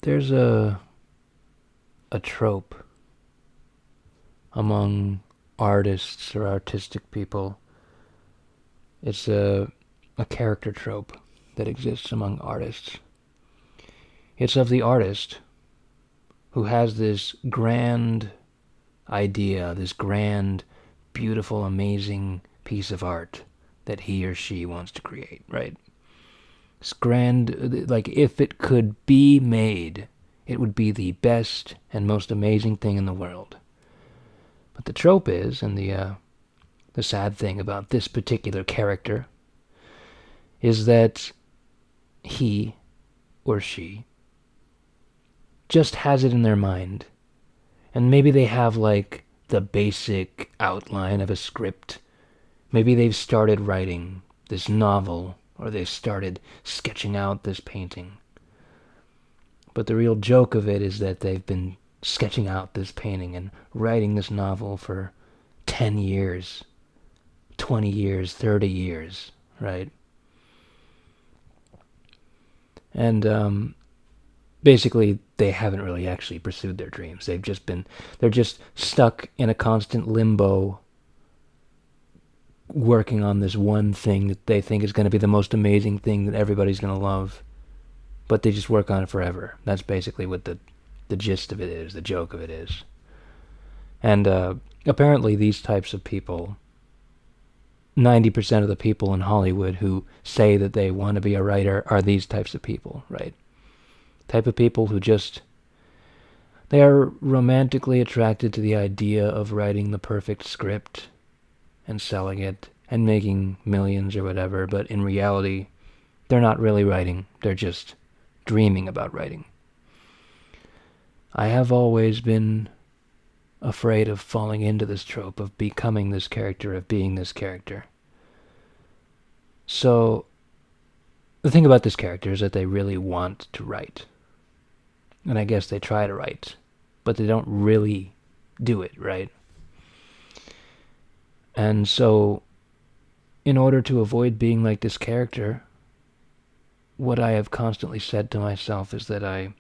There's a trope among artists or artistic people. It's a character trope that exists among artists. It's of the artist who has this grand idea, this grand, beautiful, amazing piece of art that he or she wants to create, right? This grand, like if it could be made, it would be the best and most amazing thing in the world. But the trope is, and the sad thing about this particular character, is that he or she just has it in their mind. And maybe they have like the basic outline of a script. Maybe they've started writing this novel, or they've started sketching out this painting. But the real joke of it is that they've been sketching out this painting and writing this novel for 10 years, 20 years, 30 years, right? And basically they haven't really actually pursued their dreams. They're just stuck in a constant limbo, working on this one thing that they think is going to be the most amazing thing that everybody's going to love. But they just work on it forever. That's basically what the gist of it is, the joke of it is. And apparently these types of people, 90% of the people in Hollywood who say that they want to be a writer are these types of people, right? Type of people who just, they are romantically attracted to the idea of writing the perfect script and selling it and making millions or whatever, but in reality, they're not really writing. They're just dreaming about writing. I have always been afraid of falling into this trope, of becoming this character, of being this character. So, the thing about this character is that they really want to write. And I guess they try to write, but they don't really do it, right? And so, in order to avoid being like this character, what I have constantly said to myself is that I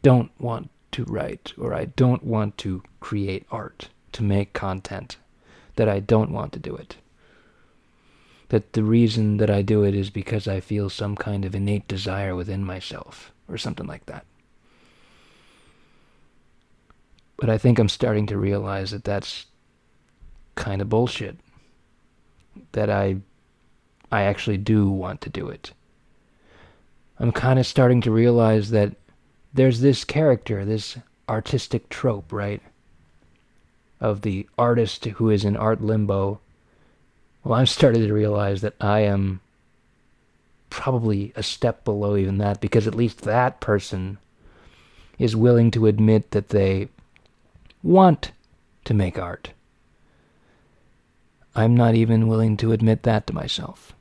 don't want to write, or I don't want to create art, to make content, that I don't want to do it. That the reason that I do it is because I feel some kind of innate desire within myself, or something like that. But I think I'm starting to realize that that's kind of bullshit. That I actually do want to do it. I'm kind of starting to realize that there's this character, this artistic trope, right? Of the artist who is in art limbo. Well, I'm starting to realize that I am probably a step below even that, because at least that person is willing to admit that they want to make art. I'm not even willing to admit that to myself.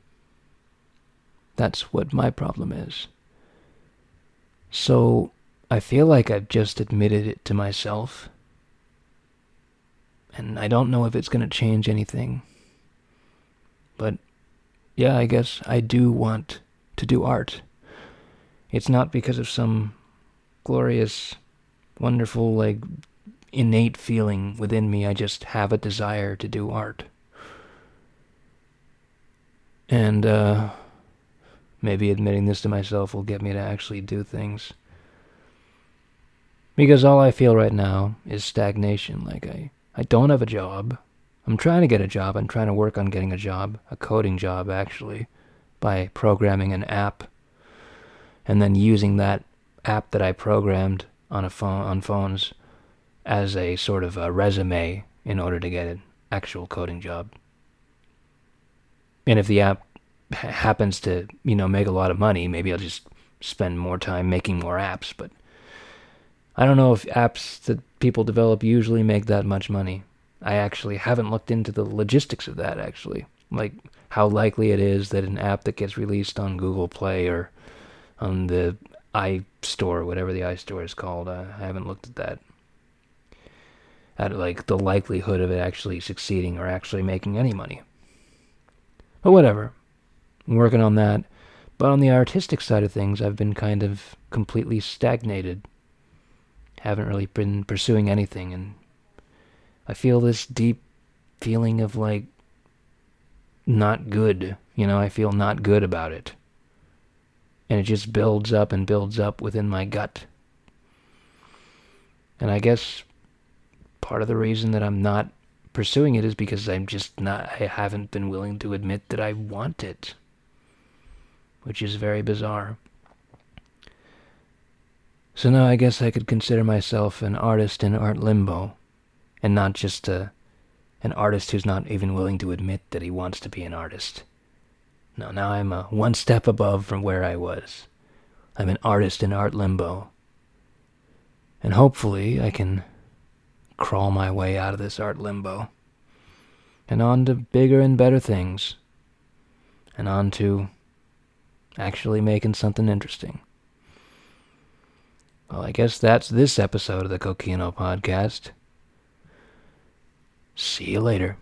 That's what my problem is. So, I feel like I've just admitted it to myself, and I don't know if it's going to change anything. But, yeah, I guess I do want to do art. It's not because of some glorious, wonderful, like, innate feeling within me. I just have a desire to do art. And, maybe admitting this to myself will get me to actually do things. Because all I feel right now is stagnation. Like, I don't have a job. I'm trying to get a job. I'm trying to work on getting a job. A coding job, actually. By programming an app. And then using that app that I programmed on phones as a sort of a resume in order to get an actual coding job. And if the app happens to, make a lot of money, maybe I'll just spend more time making more apps. But I don't know if apps that people develop usually make that much money. I actually haven't looked into the logistics of that, actually. Like, how likely it is that an app that gets released on Google Play or on the iStore, whatever the iStore is called, I haven't looked at that. At, like, the likelihood of it actually succeeding or actually making any money. But whatever. I'm working on that. But on the artistic side of things, I've been kind of completely stagnated Haven't really been pursuing anything, and I feel this deep feeling of, like, not good. I feel not good about it. And it just builds up and builds up within my gut. And I guess part of the reason that I'm not pursuing it is because I haven't been willing to admit that I want it. Which is very bizarre. So now I guess I could consider myself an artist in art limbo, and not just an artist who's not even willing to admit that he wants to be an artist. No, now I'm one step above from where I was. I'm an artist in art limbo. And hopefully I can crawl my way out of this art limbo, and on to bigger and better things, and on to actually making something interesting. Well, I guess that's this episode of the Kokino Podcast. See you later.